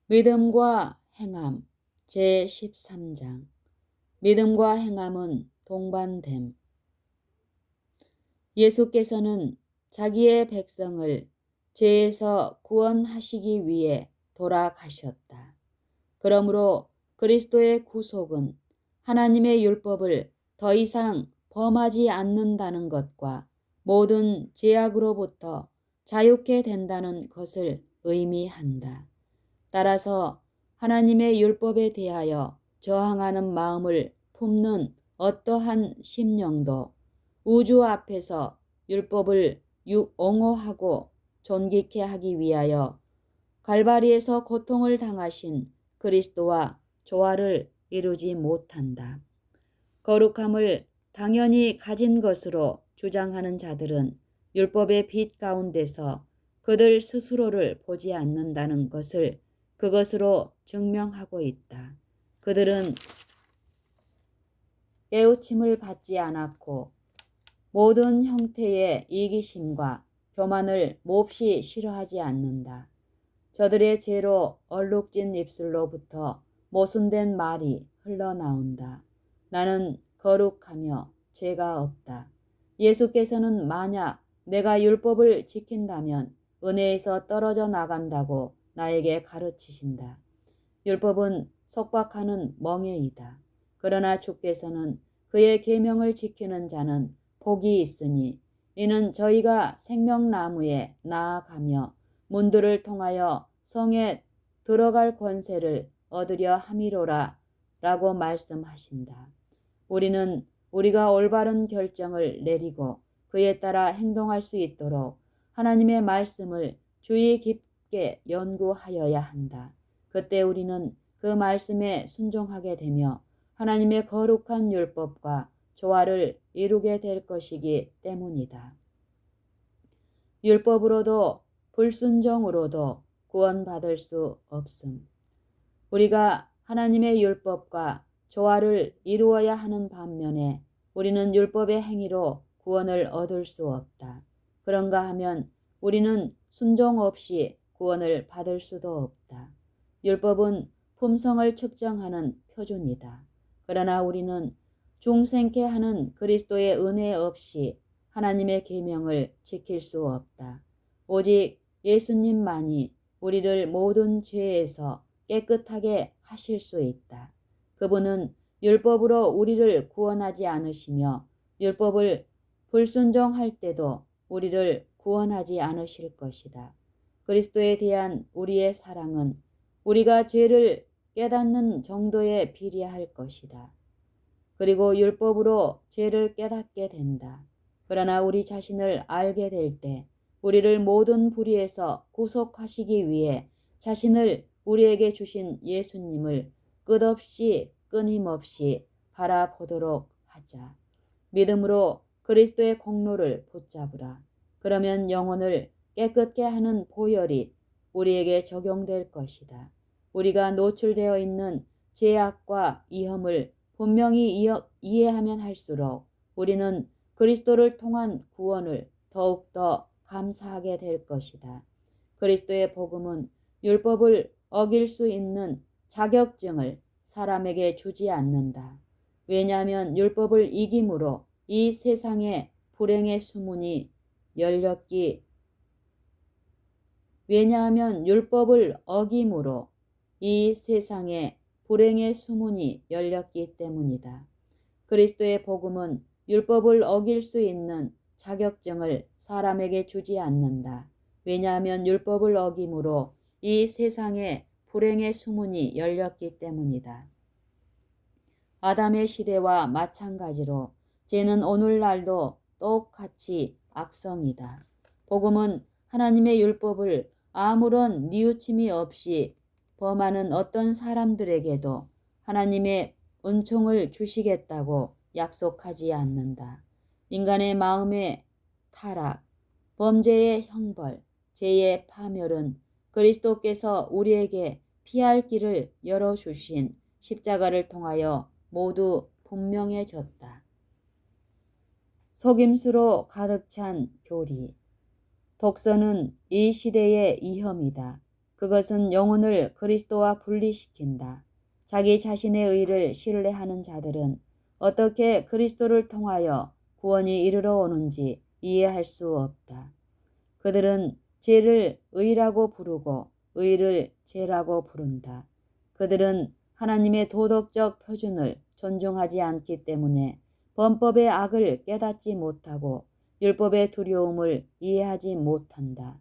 믿음과 행함 제13장. 믿음과 행함은 동반됨. 예수께서는 자기의 백성을 죄에서 구원하시기 위해 돌아가셨다. 그러므로 그리스도의 구속은 하나님의 율법을 더 이상 범하지 않는다는 것과 모든 죄악으로부터 자유케 된다는 것을 의미한다. 따라서 하나님의 율법에 대하여 저항하는 마음을 품는 어떠한 심령도 우주 앞에서 율법을 옹호하고 존귀케 하기 위하여 갈바리에서 고통을 당하신 그리스도와 조화를 이루지 못한다. 거룩함을 당연히 가진 것으로 주장하는 자들은 율법의 빛 가운데서 그들 스스로를 보지 않는다는 것을 그것으로 증명하고 있다. 그들은 깨우침을 받지 않았고 모든 형태의 이기심과 교만을 몹시 싫어하지 않는다. 저들의 죄로 얼룩진 입술로부터 모순된 말이 흘러나온다. 나는 거룩하며 죄가 없다. 예수께서는 만약 내가 율법을 지킨다면 은혜에서 떨어져 나간다고 나에게 가르치신다. 율법은 속박하는 멍에이다. 그러나 주께서는 그의 계명을 지키는 자는 복이 있으니 이는 저희가 생명나무에 나아가며 문들을 통하여 성에 들어갈 권세를 얻으려 함이로라 라고 말씀하신다. 우리는 우리가 올바른 결정을 내리고 그에 따라 행동할 수 있도록 하나님의 말씀을 주의 깊게 연구하여야 한다. 그때 우리는 그 말씀에 순종하게 되며 하나님의 거룩한 율법과 조화를 이루게 될 것이기 때문이다. 율법으로도 불순종으로도 구원받을 수 없음. 우리가 하나님의 율법과 조화를 이루어야 하는 반면에 우리는 율법의 행위로 구원을 얻을 수 없다. 그런가 하면 우리는 순종 없이 구원을 받을 수도 없다. 율법은 품성을 측정하는 표준이다. 그러나 우리는 중생케 하는 그리스도의 은혜 없이 하나님의 계명을 지킬 수 없다. 오직 예수님만이 우리를 모든 죄에서 깨끗하게 하실 수 있다. 그분은 율법으로 우리를 구원하지 않으시며 율법을 불순종할 때도 우리를 구원하지 않으실 것이다. 그리스도에 대한 우리의 사랑은 우리가 죄를 깨닫는 정도에 비례할 것이다. 그리고 율법으로 죄를 깨닫게 된다. 그러나 우리 자신을 알게 될 때 우리를 모든 불의에서 구속하시기 위해 자신을 우리에게 주신 예수님을 끝없이 끊임없이 바라보도록 하자. 믿음으로 그리스도의 공로를 붙잡으라. 그러면 영혼을 깨끗게 하는 보혈이 우리에게 적용될 것이다. 우리가 노출되어 있는 죄악과 위험을 분명히 이해하면 할수록 우리는 그리스도를 통한 구원을 더욱더 감사하게 될 것이다. 그리스도의 복음은 율법을 어길 수 있는 자격증을 사람에게 주지 않는다. 왜냐하면 율법을 이김으로 이 세상에 불행의 수문이 열렸기 왜냐하면 율법을 어김으로 이 세상에 불행의 수문이 열렸기 때문이다. 그리스도의 복음은 율법을 어길 수 있는 자격증을 사람에게 주지 않는다. 왜냐하면 율법을 어김으로 이 세상에 불행의 수문이 열렸기 때문이다. 아담의 시대와 마찬가지로 죄는 오늘날도 똑같이 악성이다. 복음은 하나님의 율법을 아무런 뉘우침이 없이 범하는 어떤 사람들에게도 하나님의 은총을 주시겠다고 약속하지 않는다. 인간의 마음의 타락, 범죄의 형벌, 죄의 파멸은 그리스도께서 우리에게 피할 길을 열어주신 십자가를 통하여 모두 분명해졌다. 속임수로 가득 찬 교리. 독서는 이 시대의 위험이다. 그것은 영혼을 그리스도와 분리시킨다. 자기 자신의 의를 신뢰하는 자들은 어떻게 그리스도를 통하여 구원이 이르러 오는지 이해할 수 없다. 그들은 죄를 의라고 부르고 의를 죄라고 부른다. 그들은 하나님의 도덕적 표준을 존중하지 않기 때문에 범법의 악을 깨닫지 못하고 율법의 두려움을 이해하지 못한다.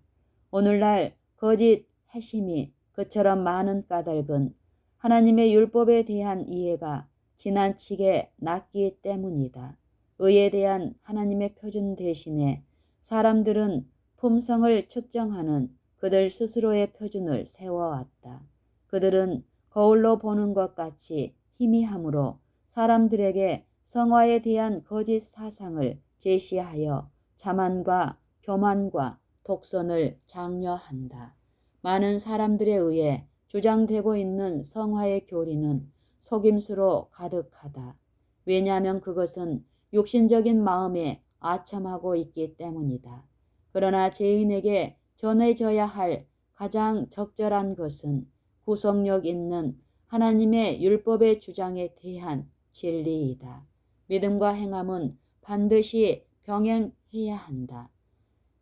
오늘날 거짓 해심이 그처럼 많은 까닭은 하나님의 율법에 대한 이해가 지나치게 낮기 때문이다. 의에 대한 하나님의 표준 대신에 사람들은 품성을 측정하는 그들 스스로의 표준을 세워왔다. 그들은 거울로 보는 것 같이 희미함으로 사람들에게 성화에 대한 거짓 사상을 제시하여 자만과 교만과 독선을 장려한다. 많은 사람들에 의해 주장되고 있는 성화의 교리는 속임수로 가득하다. 왜냐하면 그것은 육신적인 마음에 아첨하고 있기 때문이다. 그러나 죄인에게 전해져야 할 가장 적절한 것은 구속력 있는 하나님의 율법의 주장에 대한 진리이다. 믿음과 행함은 반드시 병행해야 한다.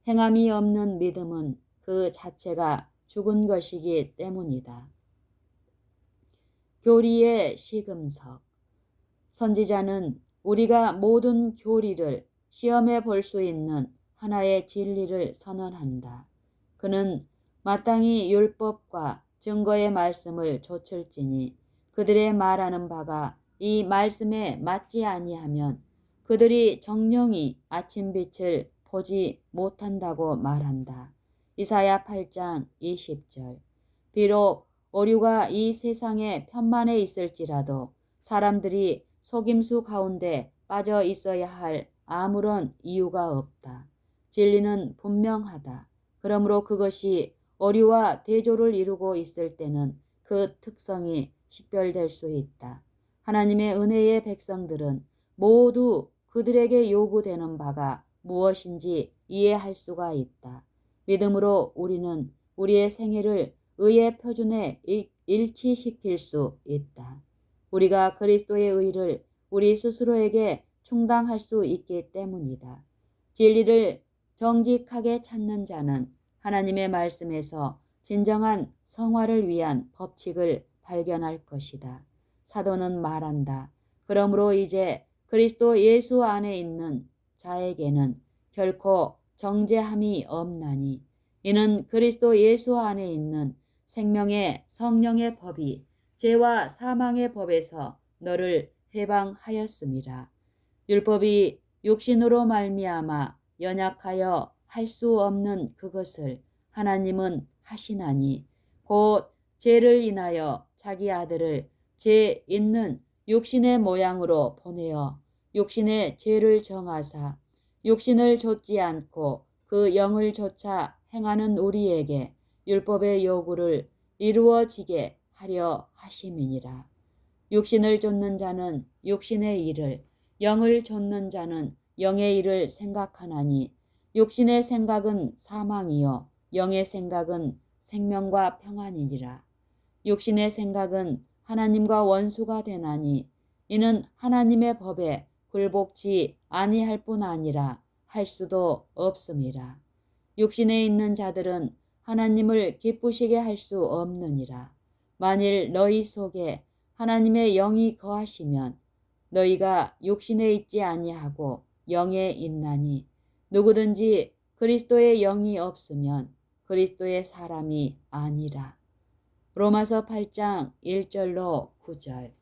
행함이 없는 믿음은 그 자체가 죽은 것이기 때문이다. 교리의 시금석. 선지자는 우리가 모든 교리를 시험해 볼 수 있는 하나의 진리를 선언한다. 그는 마땅히 율법과 증거의 말씀을 좇을지니 그들의 말하는 바가 이 말씀에 맞지 아니하면 그들이 정령이 아침빛을 보지 못한다고 말한다. 이사야 8장 20절. 비록 오류가 이 세상에 편만해 있을지라도 사람들이 속임수 가운데 빠져 있어야 할 아무런 이유가 없다. 진리는 분명하다. 그러므로 그것이 오류와 대조를 이루고 있을 때는 그 특성이 식별될 수 있다. 하나님의 은혜의 백성들은 모두 그들에게 요구되는 바가 무엇인지 이해할 수가 있다. 믿음으로 우리는 우리의 생애를 의의 표준에 일치시킬 수 있다. 우리가 그리스도의 의를 우리 스스로에게 충당할 수 있기 때문이다. 진리를 정직하게 찾는 자는 하나님의 말씀에서 진정한 성화를 위한 법칙을 발견할 것이다. 사도는 말한다. 그러므로 이제 그리스도 예수 안에 있는 자에게는 결코 정죄함이 없나니 이는 그리스도 예수 안에 있는 생명의 성령의 법이 죄와 사망의 법에서 너를 해방하였음이라. 율법이 육신으로 말미암아 연약하여 할 수 없는 그것을 하나님은 하시나니 곧 죄를 인하여 자기 아들을 죄 있는 육신의 모양으로 보내어 육신의 죄를 정하사 육신을 좇지 않고 그 영을 좇아 행하는 우리에게 율법의 요구를 이루어지게 하려 하심이니라. 육신을 좇는 자는 육신의 일을, 영을 좇는 자는 영의 일을 생각하나니 육신의 생각은 사망이요 영의 생각은 생명과 평안이니라. 육신의 생각은 하나님과 원수가 되나니 이는 하나님의 법에 굴복치 아니할 뿐 아니라 할 수도 없음이라. 육신에 있는 자들은 하나님을 기쁘시게 할 수 없느니라. 만일 너희 속에 하나님의 영이 거하시면 너희가 육신에 있지 아니하고 영에 있나니 누구든지 그리스도의 영이 없으면 그리스도의 사람이 아니라. 로마서 8장 1절로 9절.